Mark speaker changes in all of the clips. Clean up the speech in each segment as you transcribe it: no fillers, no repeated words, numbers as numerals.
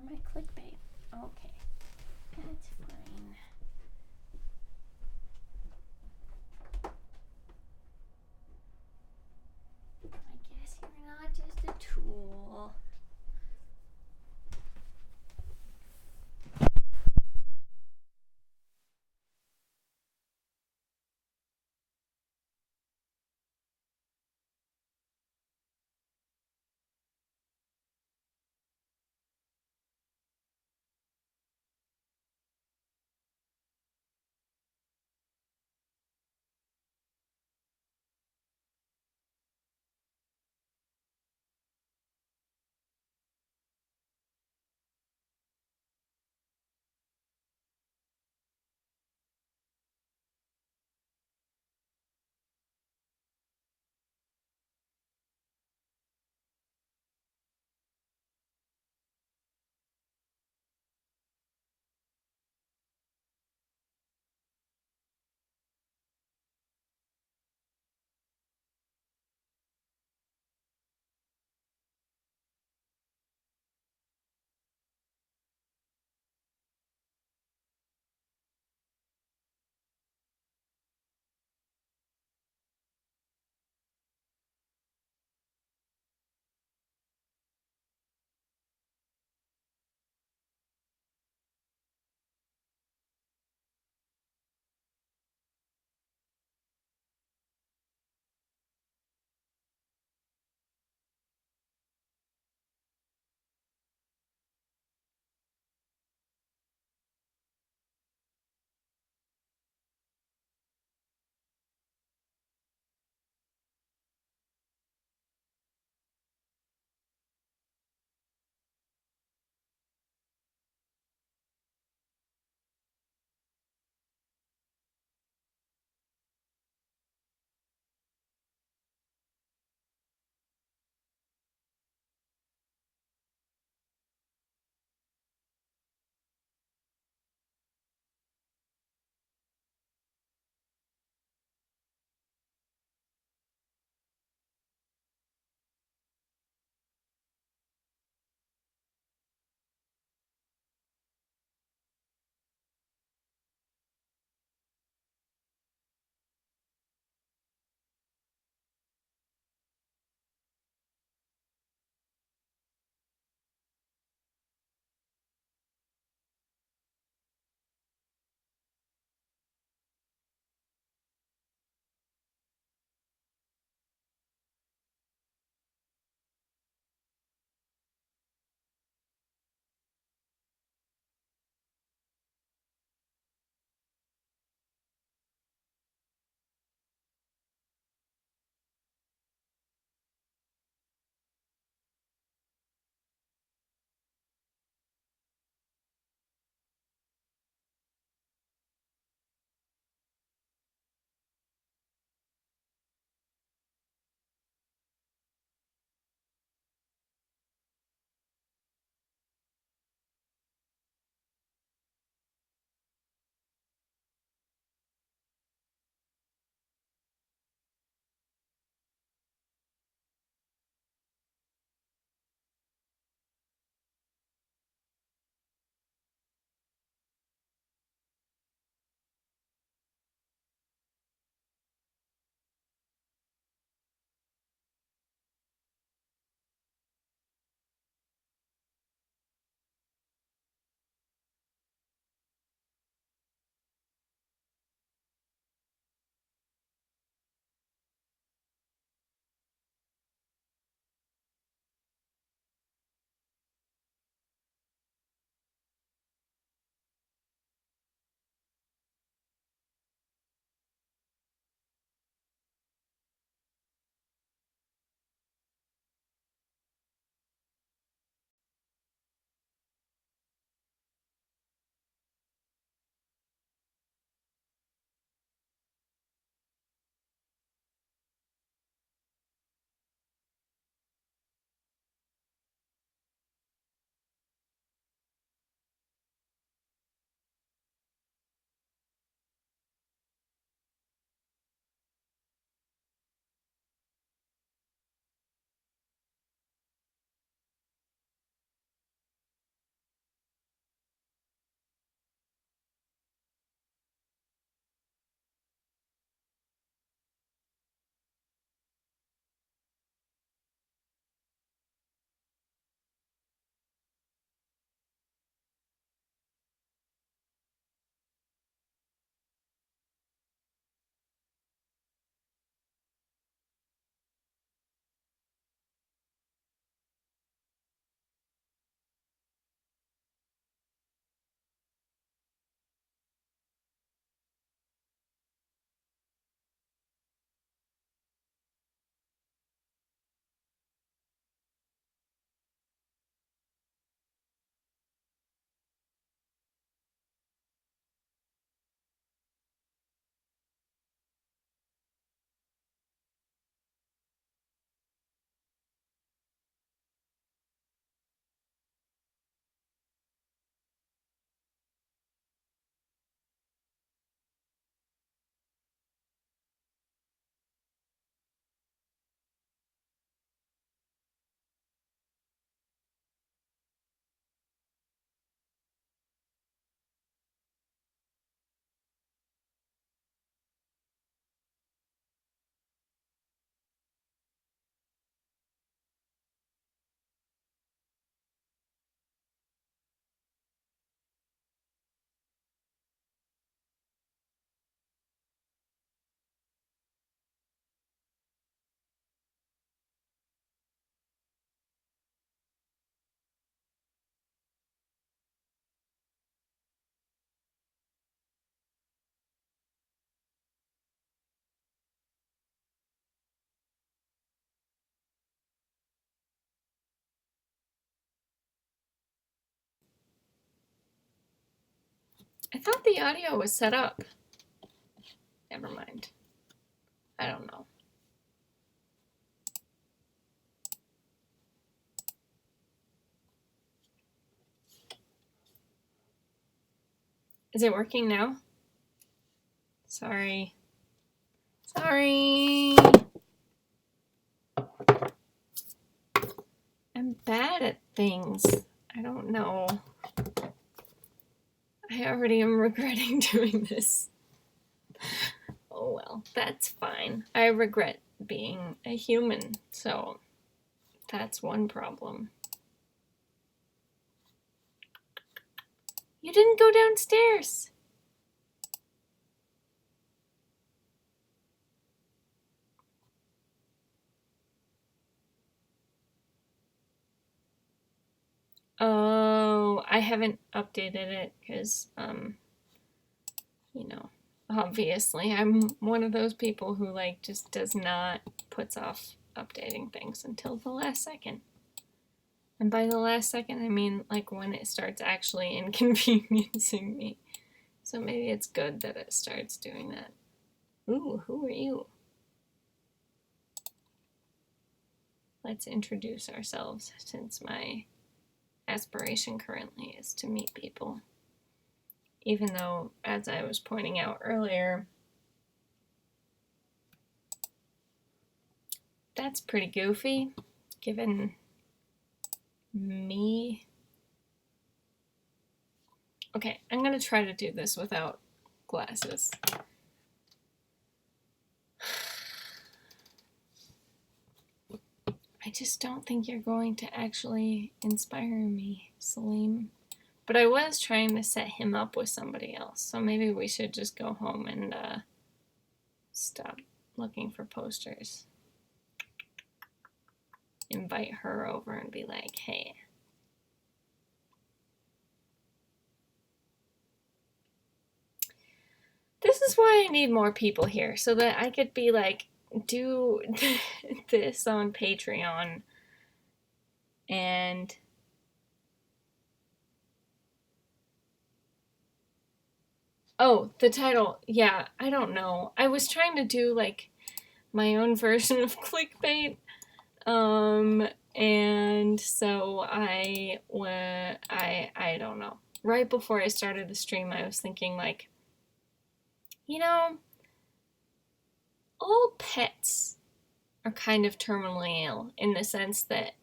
Speaker 1: my clickbait. Okay, that's fine. I guess you're not just a tool. I thought the audio was set up. Never mind. I don't know. Is it working now? Sorry. Sorry. I'm bad at things. I don't know. I already am regretting doing this. Oh well, that's fine. I regret being a human, so that's one problem. You didn't go downstairs. Oh, I haven't updated it because, you know, obviously I'm one of those people who like just puts off updating things until the last second. And by the last second, I mean like when it starts actually inconveniencing me. So maybe it's good that it starts doing that. Ooh, who are you? Let's introduce ourselves since my aspiration currently is to meet people. Even though, as I was pointing out earlier, that's pretty goofy, given me. Okay, I'm gonna try to do this without glasses. I just don't think you're going to actually inspire me, Salim. But I was trying to set him up with somebody else, so maybe we should just go home and stop looking for posters. Invite her over and be like, hey. This is why I need more people here, so that I could be like, do this on Patreon and oh, the title, yeah, I don't know. I was trying to do like my own version of clickbait, and so I don't know. Right before I started the stream, I was thinking like, you know, all pets are kind of terminally ill in the sense that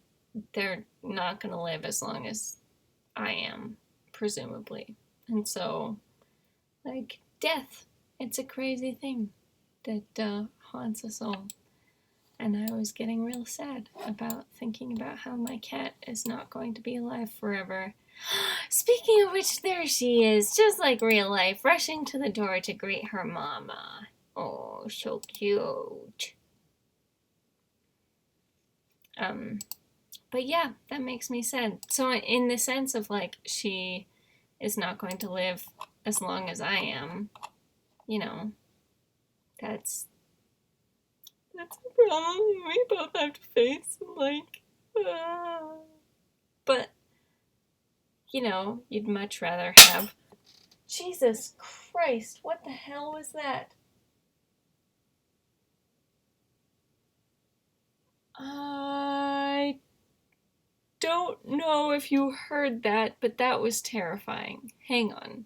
Speaker 1: they're not going to live as long as I am, presumably. And so, like, death, it's a crazy thing that haunts us all. And I was getting real sad about thinking about how my cat is not going to be alive forever. Speaking of which, there she is, just like real life, rushing to the door to greet her mama. Oh, so cute. But yeah, that makes me sad. So in the sense of like, she is not going to live as long as I am, you know, that's a problem we both have to face, like, but, you know, you'd much rather have, Jesus Christ, what the hell was that? I don't know if you heard that, but that was terrifying. Hang on.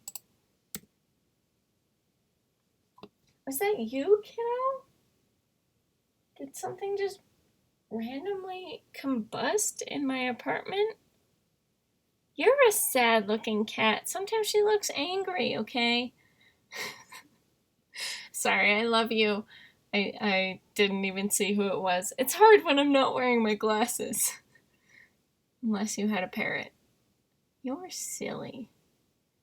Speaker 1: Was that you, kiddo? Did something just randomly combust in my apartment? You're a sad-looking cat. Sometimes she looks angry, okay? Sorry, I love you. I didn't even see who it was. It's hard when I'm not wearing my glasses. Unless you had a parrot. You're silly.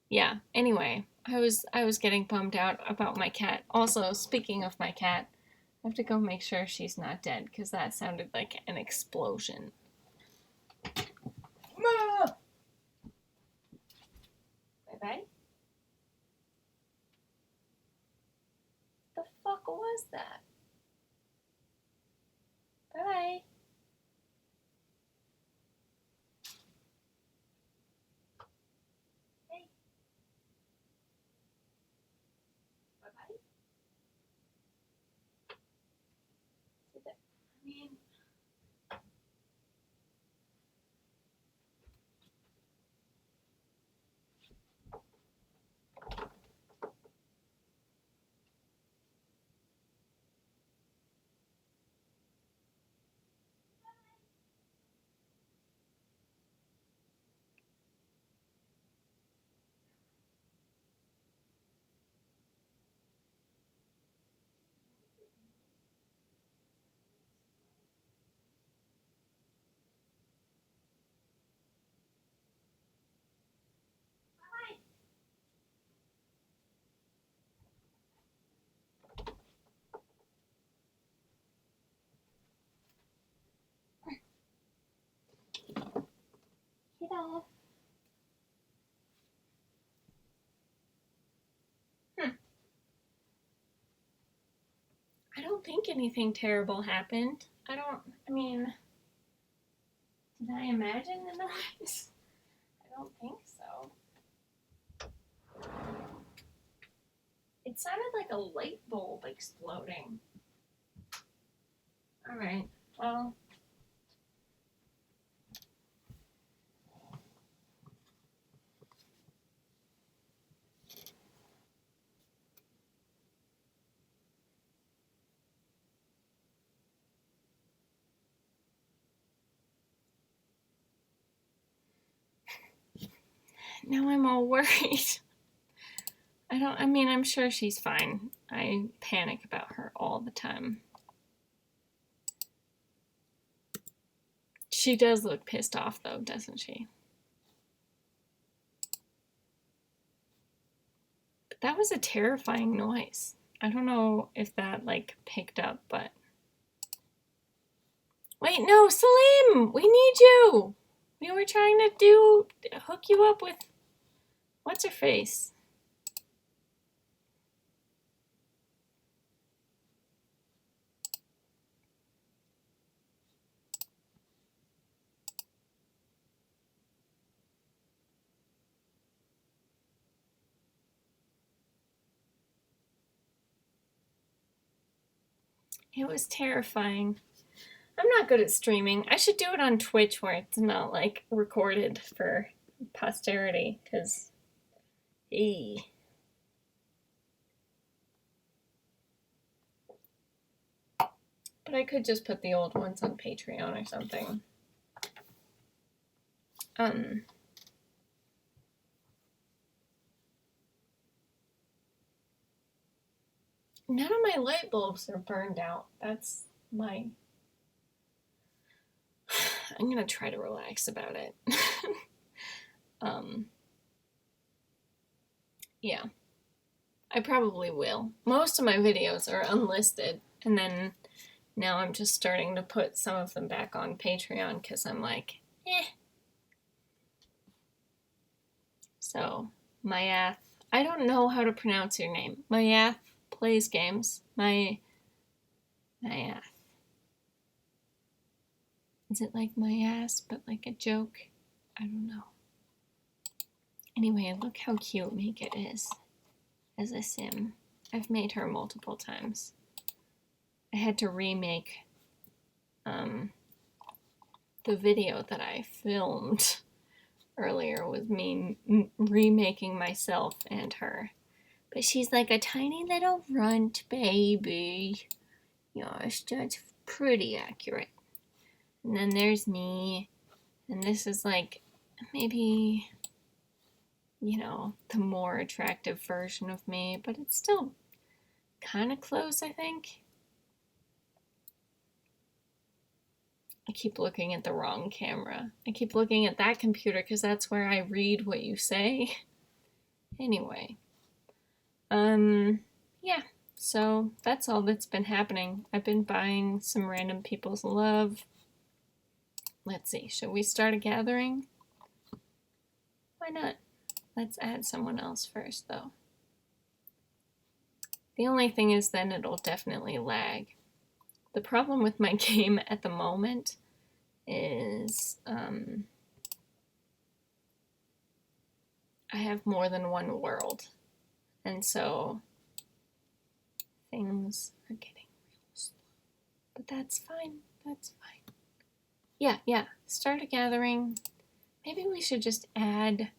Speaker 1: Yeah, anyway, I was getting bummed out about my cat. Also, speaking of my cat, I have to go make sure she's not dead, because that sounded like an explosion. Bye-bye. The fuck was that? Bye-bye. Hey. I mean, get off. I don't think anything terrible happened. I mean, did I imagine the noise? I don't think so. It sounded like a light bulb exploding. Alright, well. Now I'm all worried. I'm sure she's fine. I panic about her all the time. She does look pissed off though, doesn't she? But that was a terrifying noise. I don't know if that like picked up, but... Wait, no, Salim! We need you! We were trying to hook you up with... What's her face? It was terrifying. I'm not good at streaming. I should do it on Twitch where it's not like recorded for posterity, because... But I could just put the old ones on Patreon or something. None of my light bulbs are burned out. That's my... I'm gonna try to relax about it. Yeah. I probably will. Most of my videos are unlisted, and then now I'm just starting to put some of them back on Patreon because I'm like, eh. So, Mayath, I don't know how to pronounce your name. Mayath plays games. Mayath. Is it like my ass, but like a joke? I don't know. Anyway, look how cute Mika is as a sim. I've made her multiple times. I had to remake the video that I filmed earlier with me remaking myself and her. But she's like a tiny little runt baby. Yes, that's pretty accurate. And then there's me. And this is like maybe, the more attractive version of me. But it's still kind of close, I think. I keep looking at the wrong camera. I keep looking at that computer because that's where I read what you say. Anyway. Yeah. So that's all that's been happening. I've been buying some random people's love. Let's see. Should we start a gathering? Why not? Let's add someone else first, though. The only thing is then it'll definitely lag. The problem with my game at the moment is I have more than one world. And so things are getting real slow. But that's fine. That's fine. Yeah. Start a gathering. Maybe we should just add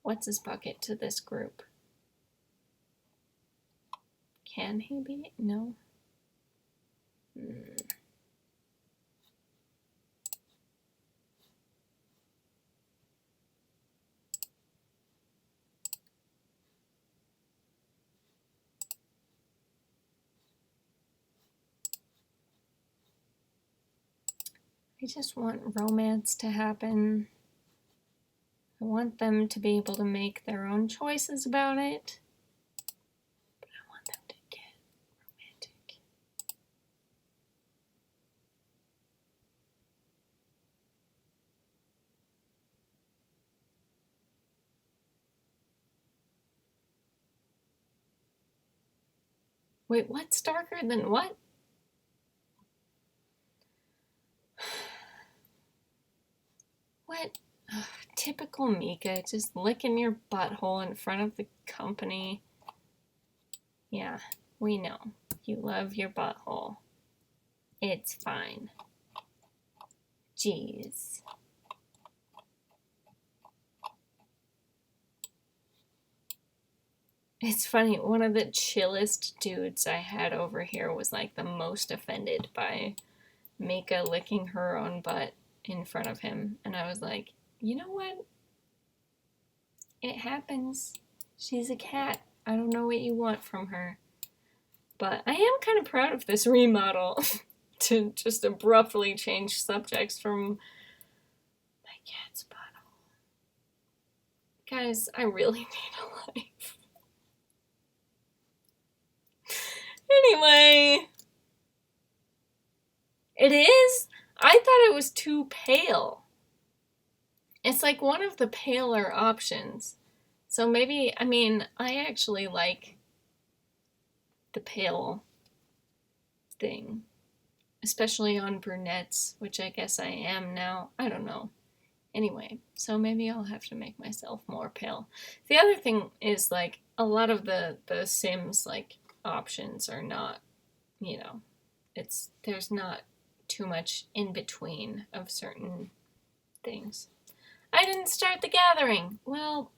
Speaker 1: what's his bucket to this group. Can he be? No. I just want romance to happen. I want them to be able to make their own choices about it. But I want them to get romantic. Wait, what's darker than what? What? Ugh, typical Mika, just licking your butthole in front of the company. Yeah, we know. You love your butthole. It's fine. Jeez. It's funny, one of the chillest dudes I had over here was like the most offended by Mika licking her own butt in front of him. And I was like, you know what? It happens. She's a cat. I don't know what you want from her. But I am kind of proud of this remodel to just abruptly change subjects from my cat's butthole. Guys, I really need a life. Anyway, it is. I thought it was too pale. It's like one of the paler options. So maybe, I mean, I actually like the pale thing, especially on brunettes, which I guess I am now. I don't know. Anyway, so maybe I'll have to make myself more pale. The other thing is, like, a lot of the Sims, like, options are not, you know, there's not too much in between of certain things. I didn't start the gathering. Well,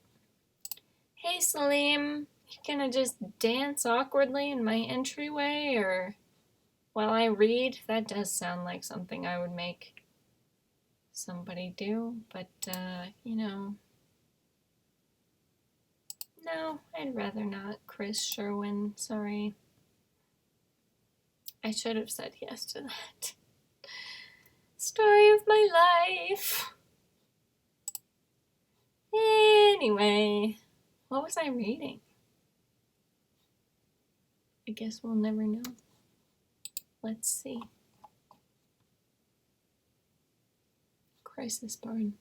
Speaker 1: hey Salim, you gonna just dance awkwardly in my entryway, or while I read? That does sound like something I would make somebody do, but, you know, no, I'd rather not. Chris Sherwin, sorry. I should have said yes to that. Story of my life. Anyway, what was I reading? I guess we'll never know. Let's see. Crisis Barn.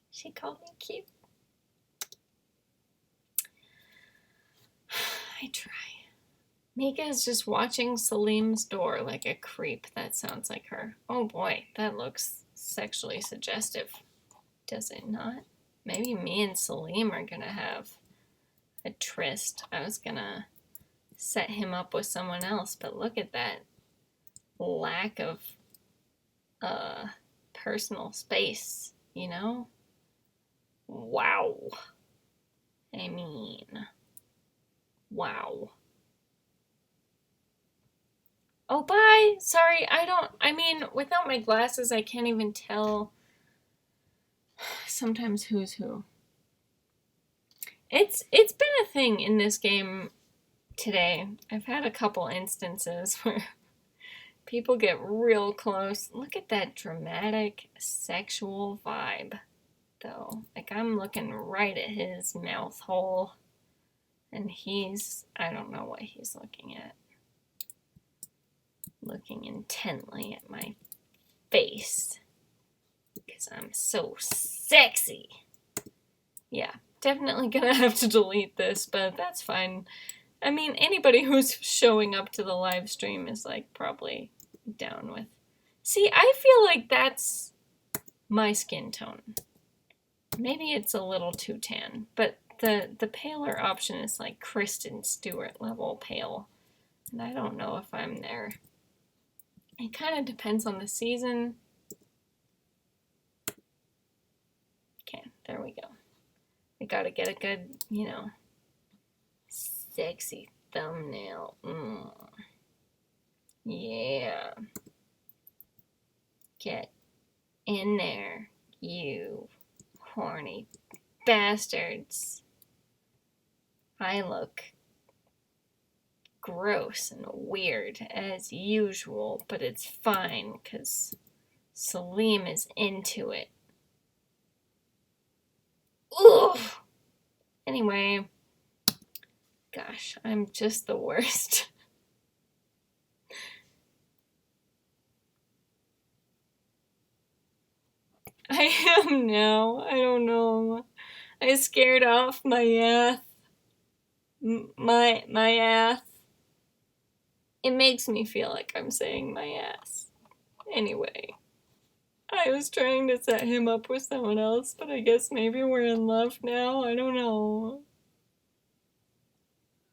Speaker 1: She called me cute. I try. Mika is just watching Salim's door like a creep. That sounds like her. Oh boy, that looks sexually suggestive. Does it not? Maybe me and Salim are gonna have a tryst. I was gonna set him up with someone else, but look at that lack of personal space, you know? Wow. I mean, wow. Oh, bye. Sorry, I mean, without my glasses, I can't even tell sometimes who's who. It's been a thing in this game today. I've had a couple instances where people get real close. Look at that dramatic sexual vibe, though. Like, I'm looking right at his mouth hole, and I don't know what he's looking at. Looking intently at my face, because I'm so sexy. Yeah, definitely gonna have to delete this, but that's fine. I mean, anybody who's showing up to the live stream is, like, probably down with. See, I feel like that's my skin tone. Maybe it's a little too tan, but The paler option is like Kristen Stewart level pale, and I don't know if I'm there. It kind of depends on the season. Okay, there we go. We gotta get a good, sexy thumbnail. Yeah. Get in there, you horny bastards. I look gross and weird as usual, but it's fine because Salim is into it. Ugh! Anyway, gosh, I'm just the worst. I am now. I don't know. I scared off my ass. My ass. It makes me feel like I'm saying my ass. Anyway, I was trying to set him up with someone else, but I guess maybe we're in love now. I don't know.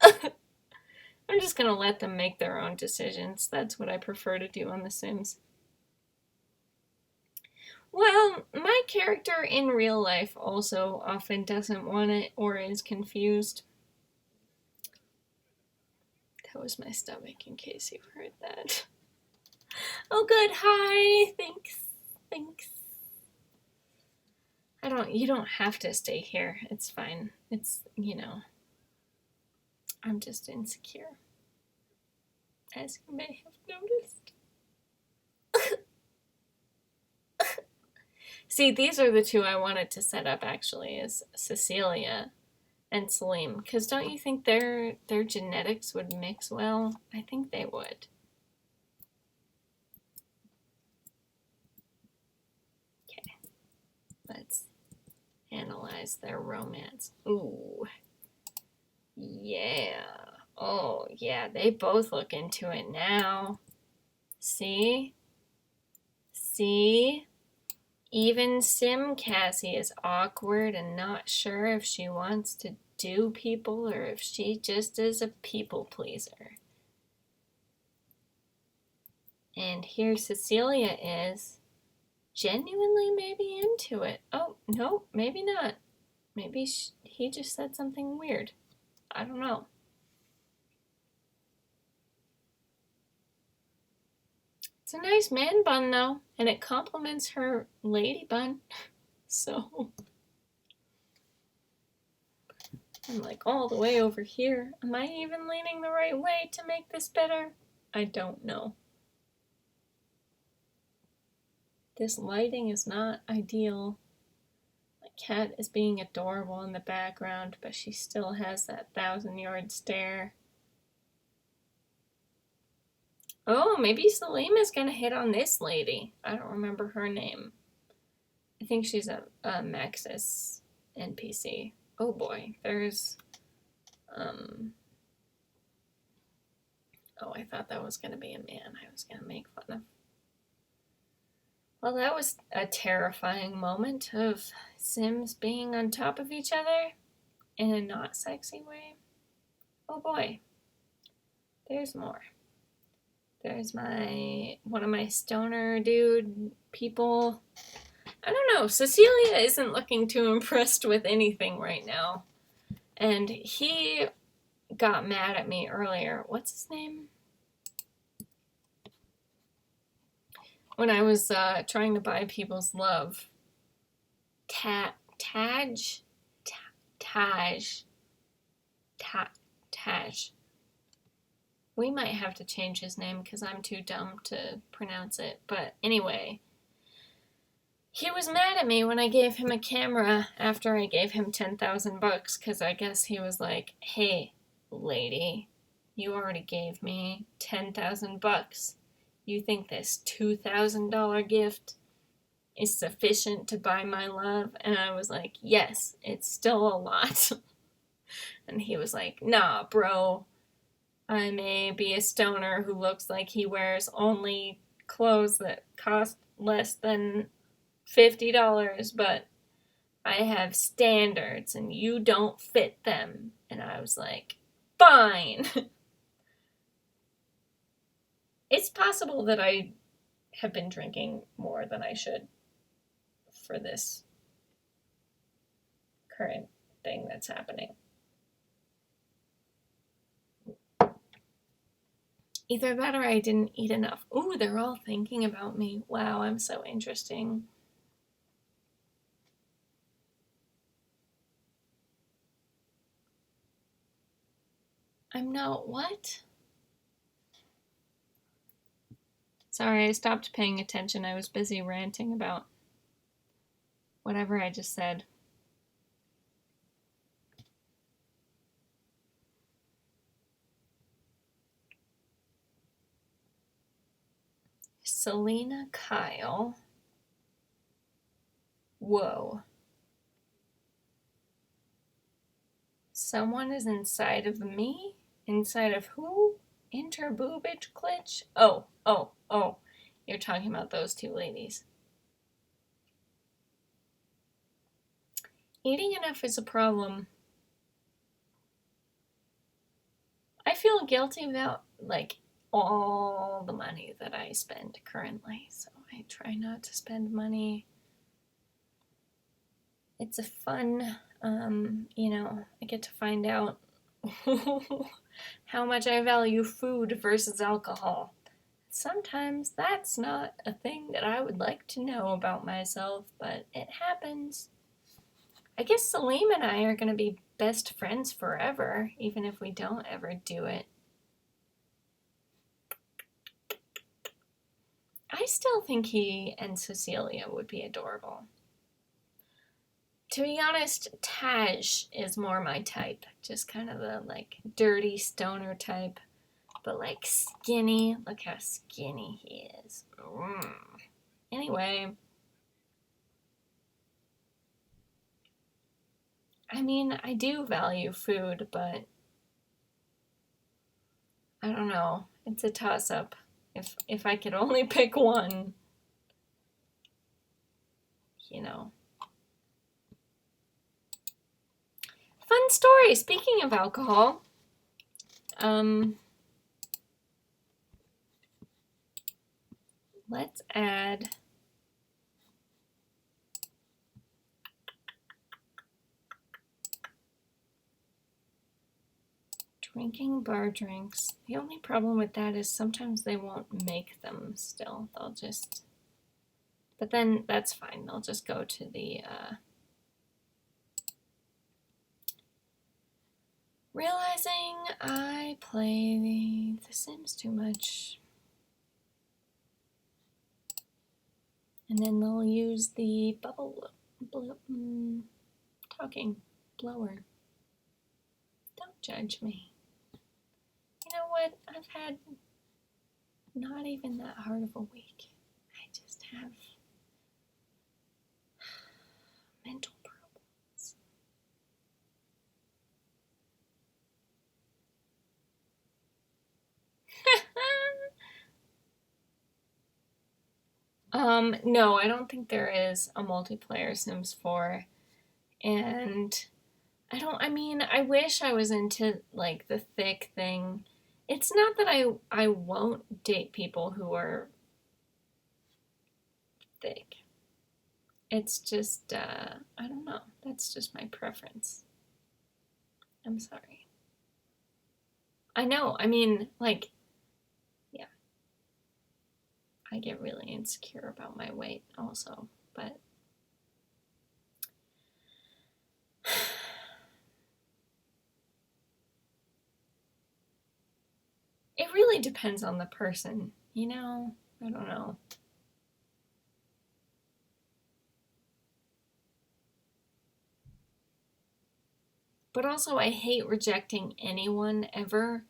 Speaker 1: I'm just gonna let them make their own decisions. That's what I prefer to do on The Sims. Well, my character in real life also often doesn't want it or is confused. That was my stomach, in case you've heard that. Oh, good. Hi. Thanks. You don't have to stay here. It's fine. It's, I'm just insecure, as you may have noticed. See, these are the two I wanted to set up, actually, is Cecilia and Salim. Because don't you think their genetics would mix well? I think they would. Okay. Let's analyze their romance. Ooh. Yeah. Oh, yeah, they both look into it now. See? Even Sim Cassie is awkward and not sure if she wants to do people or if she just is a people pleaser. And here Cecilia is genuinely maybe into it. Oh, no, maybe not. Maybe he just said something weird. I don't know. It's a nice man bun, though, and it complements her lady bun. So, I'm like all the way over here. Am I even leaning the right way to make this better? I don't know. This lighting is not ideal. My cat is being adorable in the background, but she still has that 1,000-yard stare. Oh, maybe Salim is gonna hit on this lady. I don't remember her name. I think she's a Maxis NPC. Oh boy, there's, oh, I thought that was gonna be a man I was gonna make fun of. Well, that was a terrifying moment of Sims being on top of each other in a not sexy way. Oh boy, there's more. There's one of my stoner dude people. I don't know, Cecilia isn't looking too impressed with anything right now. And he got mad at me earlier. What's his name? When I was trying to buy people's love. Taj. We might have to change his name because I'm too dumb to pronounce it. But anyway, he was mad at me when I gave him a camera after I gave him $10,000 because I guess he was like, hey, lady, you already gave me $10,000. You think this $2,000 gift is sufficient to buy my love? And I was like, yes, it's still a lot. And he was like, nah, bro. I may be a stoner who looks like he wears only clothes that cost less than $50, but I have standards and you don't fit them. And I was like, fine. It's possible that I have been drinking more than I should for this current thing that's happening. Either that or I didn't eat enough. Ooh, they're all thinking about me. Wow, I'm so interesting. I'm not what? Sorry, I stopped paying attention. I was busy ranting about whatever I just said. Selena Kyle. Whoa. Someone is inside of me? Inside of who? Interboobage glitch? Oh. You're talking about those two ladies. Eating enough is a problem. I feel guilty about, like, all the money that I spend currently, so I try not to spend money. It's a fun, I get to find out how much I value food versus alcohol. Sometimes that's not a thing that I would like to know about myself, but it happens. I guess Salim and I are going to be best friends forever, even if we don't ever do it. I still think he and Cecilia would be adorable. To be honest, Taj is more my type. Just kind of the, like, dirty stoner type. But, like, skinny. Look how skinny he is. Anyway. I mean, I do value food, but I don't know. It's a toss-up. If I could only pick one, you know. Fun story. Speaking of alcohol, let's add drinking bar drinks. The only problem with that is sometimes they won't make them still. They'll just, but then that's fine. They'll just go to the, realizing I play The Sims too much. And then they'll use the talking blower. Don't judge me. You know what? I've had not even that hard of a week. I just have mental problems. No, I don't think there is a multiplayer Sims 4. And I wish I was into, like, the thick thing. It's not that I won't date people who are thick. It's just, I don't know. That's just my preference. I'm sorry. I know, like, yeah. I get really insecure about my weight also, but it really depends on the person, you know? I don't know. But also, I hate rejecting anyone ever,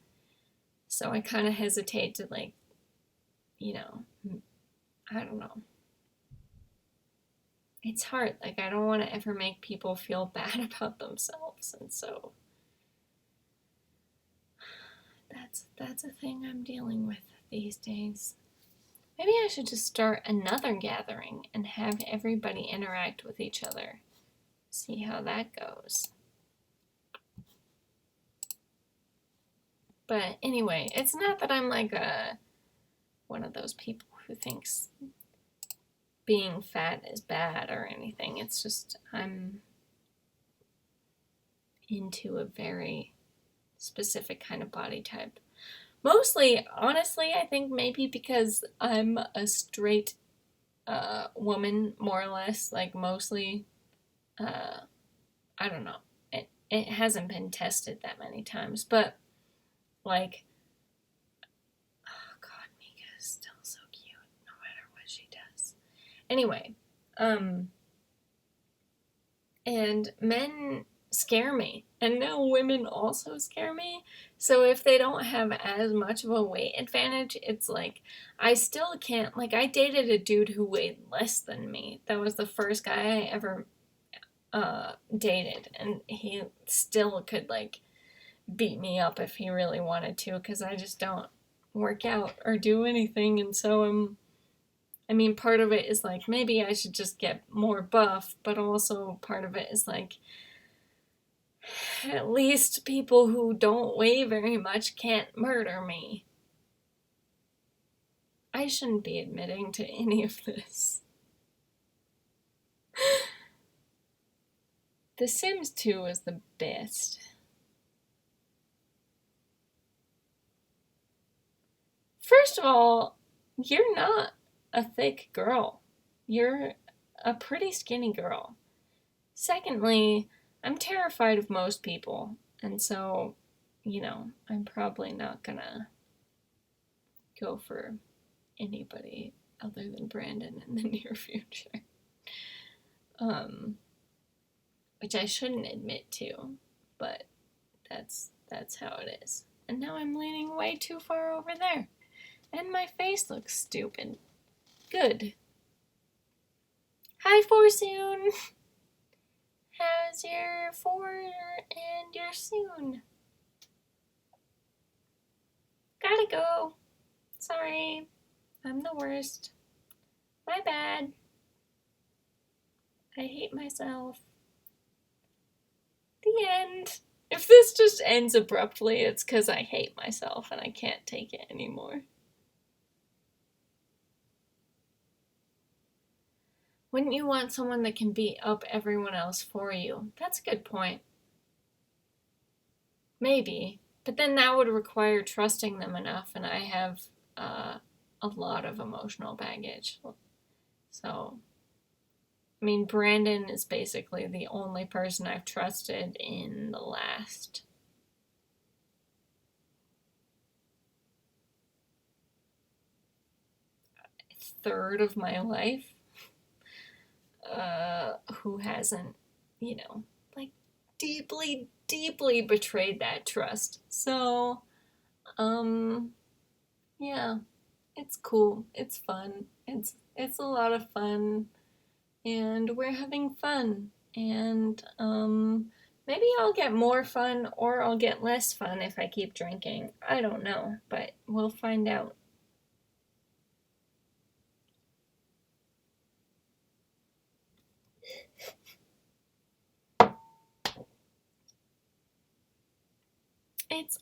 Speaker 1: so I kind of hesitate to, like, I don't know. It's hard. Like, I don't want to ever make people feel bad about themselves, and so that's a thing I'm dealing with these days. Maybe I should just start another gathering and have everybody interact with each other See how that goes. But anyway, it's not that I'm like one of those people who thinks being fat is bad or anything. It's just I'm into a very specific kind of body type. Mostly, honestly, I think maybe because I'm a straight woman, more or less. Like, mostly, I don't know. It hasn't been tested that many times, but, like, oh god, Mika is still so cute, no matter what she does. Anyway, and men scare me, and now women also scare me. So if they don't have as much of a weight advantage, it's like I still can't. Like, I dated a dude who weighed less than me. That was the first guy I ever dated, and he still could like beat me up if he really wanted to, because I just don't work out or do anything. And so I mean, part of it is like maybe I should just get more buff, but also part of it is like at least people who don't weigh very much can't murder me. I shouldn't be admitting to any of this. The Sims 2 is the best. First of all, you're not a thick girl. You're a pretty skinny girl. Secondly, I'm terrified of most people, and so, you know, I'm probably not gonna go for anybody other than Brandon in the near future. Which I shouldn't admit to, but that's how it is. And now I'm leaning way too far over there, and my face looks stupid. Good. Hi, Forsoon. How's your for and your soon? Gotta go. Sorry. I'm the worst. My bad. I hate myself. The end. If this just ends abruptly, it's because I hate myself and I can't take it anymore. Wouldn't you want someone that can beat up everyone else for you? That's a good point. Maybe. But then that would require trusting them enough, and I have a lot of emotional baggage. So, I mean, Brandon is basically the only person I've trusted in the last third of my life. Who hasn't, you know, like deeply, deeply betrayed that trust. So, yeah, it's cool. It's fun. It's a lot of fun, and we're having fun. And maybe I'll get more fun or I'll get less fun if I keep drinking. I don't know, but we'll find out.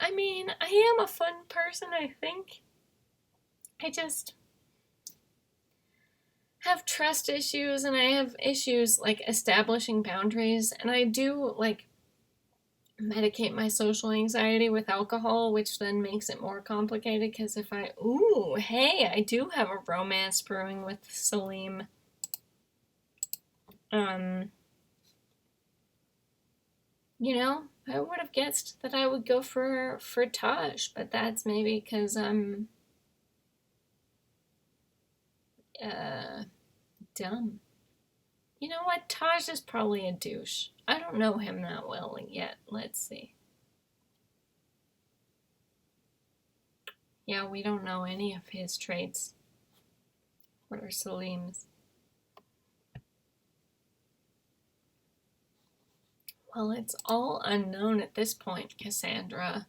Speaker 1: I mean, I am a fun person, I think. I just have trust issues, and I have issues like establishing boundaries, and I do like medicate my social anxiety with alcohol, which then makes it more complicated because if hey, I do have a romance brewing with Salim. You know, I would have guessed that I would go for Taj, but that's maybe because I'm dumb. You know what? Taj is probably a douche. I don't know him that well yet. Let's see. Yeah, we don't know any of his traits. What are Salim's? Well, it's all unknown at this point, Cassandra.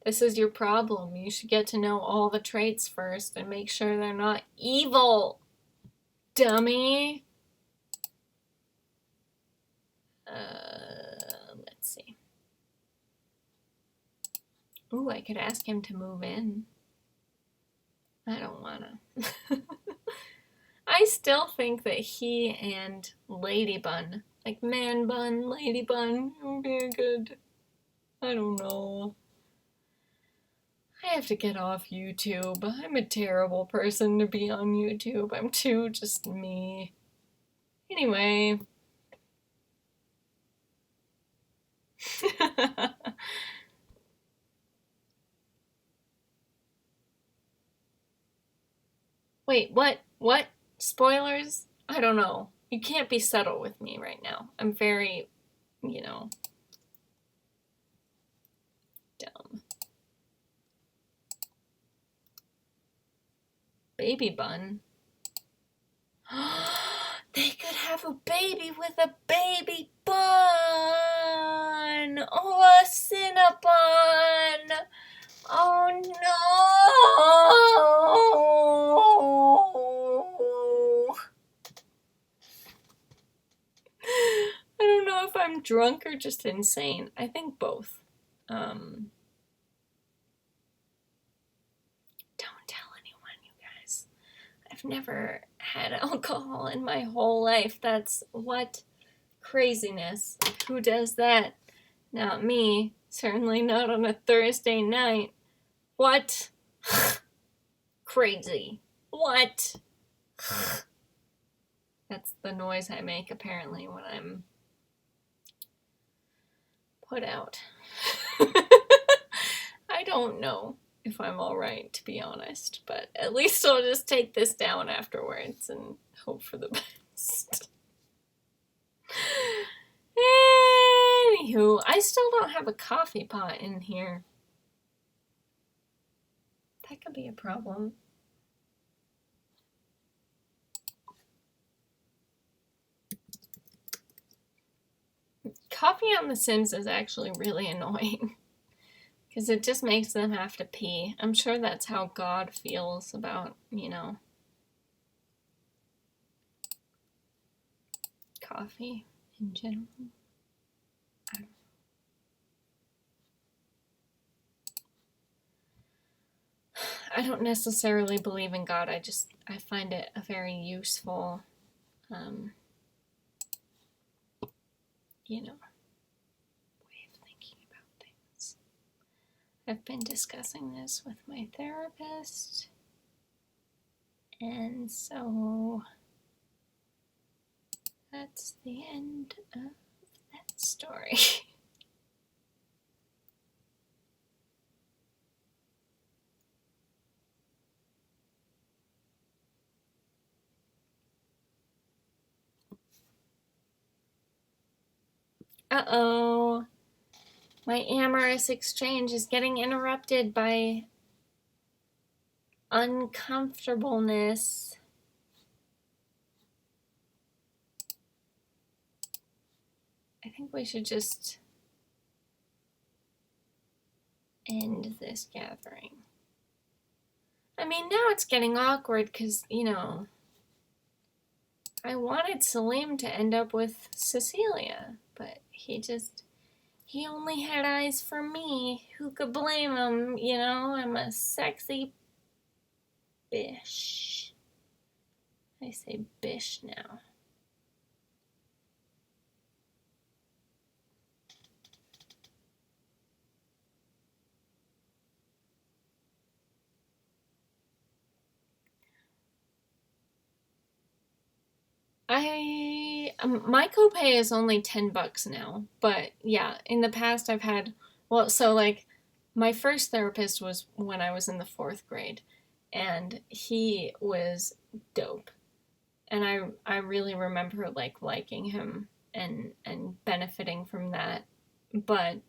Speaker 1: This is your problem. You should get to know all the traits first and make sure they're not evil, dummy. Let's see. Ooh, I could ask him to move in. I don't wanna. I still think that he and Lady Bun, like Man Bun, Lady Bun, would be good. I don't know. I have to get off YouTube. I'm a terrible person to be on YouTube. I'm too just me. Anyway. Wait, what? What? Spoilers? I don't know. You can't be subtle with me right now. I'm very, dumb. Baby Bun? They could have a baby with a baby bun! Oh, a Cinnabon! Oh no! I don't know if I'm drunk or just insane. I think both. Don't tell anyone, you guys. I've never had alcohol in my whole life. That's what craziness. Who does that? Not me. Certainly not on a Thursday night. What? Crazy. What? That's the noise I make apparently when I'm put out. I don't know if I'm alright, to be honest, but at least I'll just take this down afterwards and hope for the best. Anywho, I still don't have a coffee pot in here. That could be a problem. Coffee on The Sims is actually really annoying. Because it just makes them have to pee. I'm sure that's how God feels about, coffee in general. I don't necessarily believe in God. I find it a very useful, way of thinking about things. I've been discussing this with my therapist, and so that's the end of that story. Uh-oh. My amorous exchange is getting interrupted by uncomfortableness. I think we should just end this gathering. I mean, now it's getting awkward because, I wanted Salim to end up with Cecilia, but he only had eyes for me. Who could blame him? I'm a sexy bish. I say bish now. My copay is only $10 now, but yeah, in the past I've had, my first therapist was when I was in the 4th grade, and he was dope, and I really remember liking him and benefiting from that. But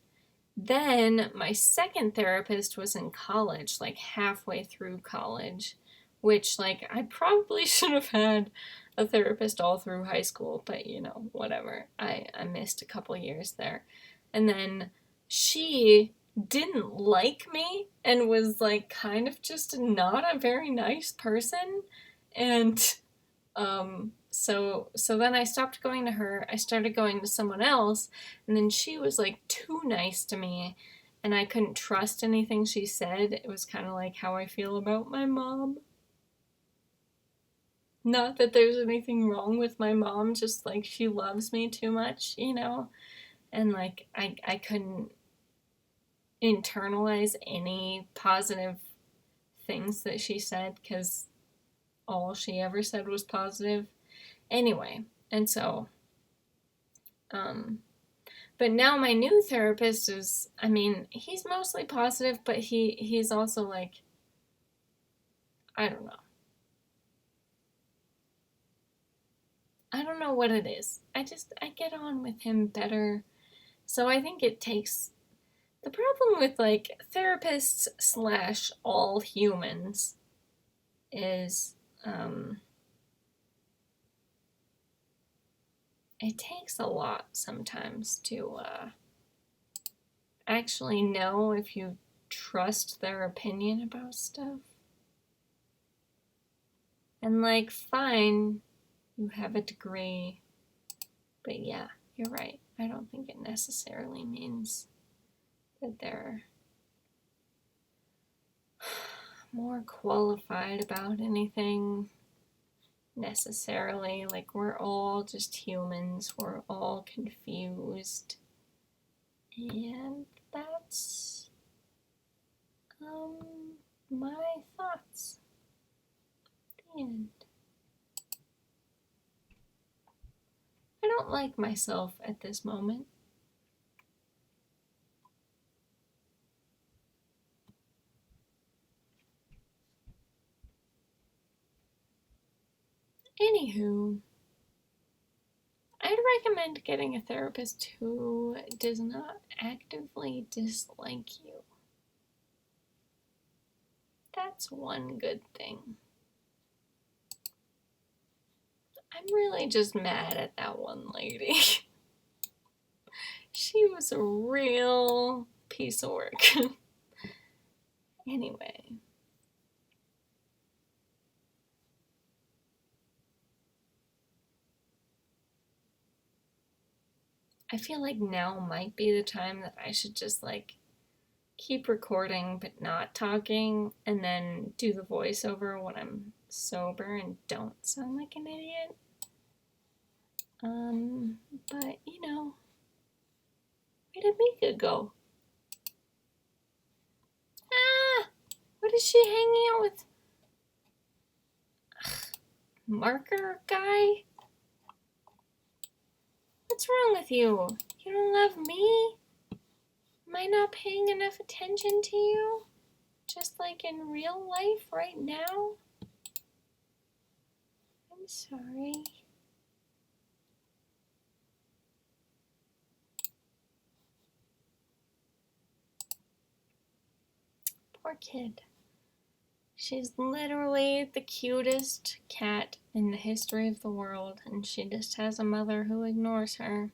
Speaker 1: then my second therapist was in college, halfway through college, which I probably should have had a therapist all through high school, but whatever. I missed a couple years there. And then she didn't like me and was kind of just not a very nice person. And so then I stopped going to her. I started going to someone else, and then she was like too nice to me, and I couldn't trust anything she said. It was kind of like how I feel about my mom. Not that there's anything wrong with my mom, just like she loves me too much, you know? And like I couldn't internalize any positive things that she said because all she ever said was positive. Anyway, and so, um, but now my new therapist is, I mean, he's mostly positive, but he's also like, I don't know. I don't know what it is. I get on with him better. So I think it takes, the problem with like therapists slash all humans is, it takes a lot sometimes to actually know if you trust their opinion about stuff. And like, fine, you have a degree, but yeah, you're right. I don't think it necessarily means that they're more qualified about anything necessarily. Like, we're all just humans, we're all confused. And that's my thoughts. The end. I don't like myself at this moment. Anywho, I'd recommend getting a therapist who does not actively dislike you. That's one good thing. I'm really just mad at that one lady. She was a real piece of work. Anyway. I feel like now might be the time that I should just like keep recording but not talking and then do the voiceover when I'm sober and don't sound like an idiot. But you know, where did Mika go? Ah, what is she hanging out with? Marker guy? What's wrong with you? You don't love me? Am I not paying enough attention to you? Just like in real life right now? I'm sorry. Poor kid. She's literally the cutest cat in the history of the world, and she just has a mother who ignores her.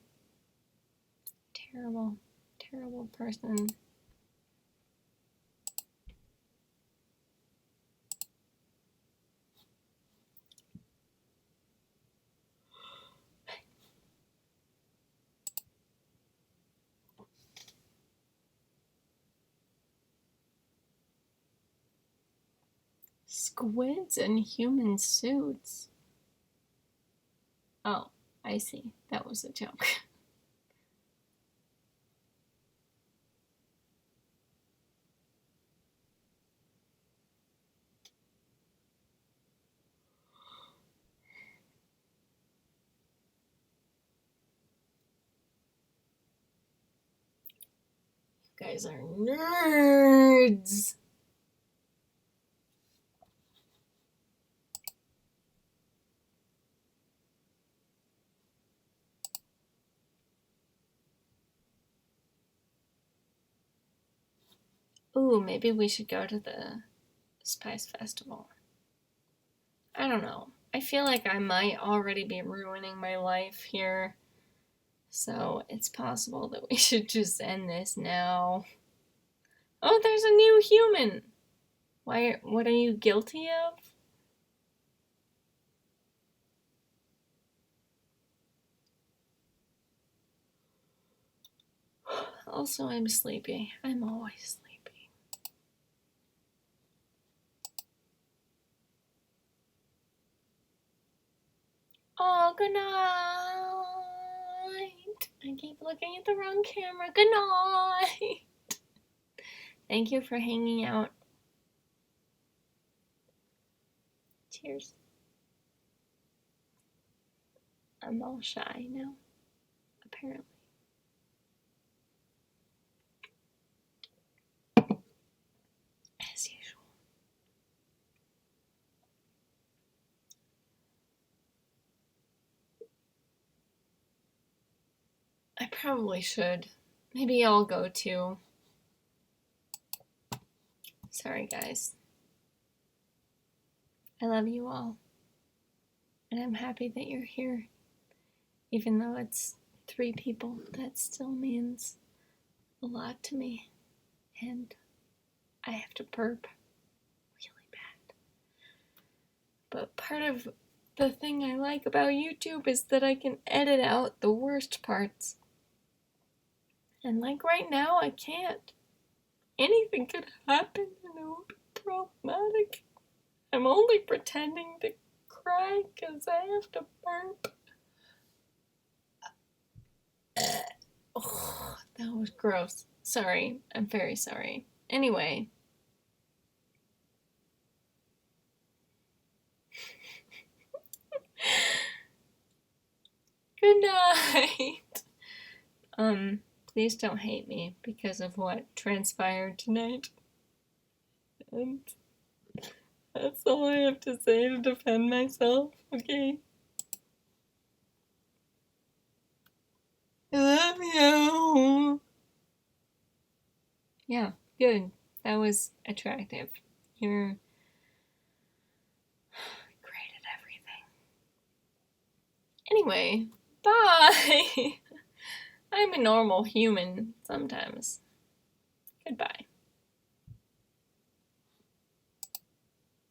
Speaker 1: Terrible, terrible person. Squids in human suits. Oh, I see. That was a joke. You guys are nerds. Ooh, maybe we should go to the Spice Festival. I don't know. I feel like I might already be ruining my life here. So it's possible that we should just end this now. Oh, there's a new human! Why, what are you guilty of? Also, I'm sleepy. I'm always sleepy. Oh, good night. I keep looking at the wrong camera. Good night. Thank you for hanging out. Cheers. I'm all shy now, apparently. As usual. I probably should. Maybe I'll go too. Sorry, guys. I love you all. And I'm happy that you're here. Even though it's 3 people, that still means a lot to me. And I have to burp really bad. But part of the thing I like about YouTube is that I can edit out the worst parts. And like right now, I can't. Anything could happen and it would be problematic. I'm only pretending to cry because I have to burp. Oh, that was gross. Sorry. I'm very sorry. Anyway. Good night. Please don't hate me because of what transpired tonight. And that's all I have to say to defend myself, okay? I love you. Yeah, good. That was attractive. You're great at everything. Anyway, bye. I'm a normal human sometimes. Goodbye.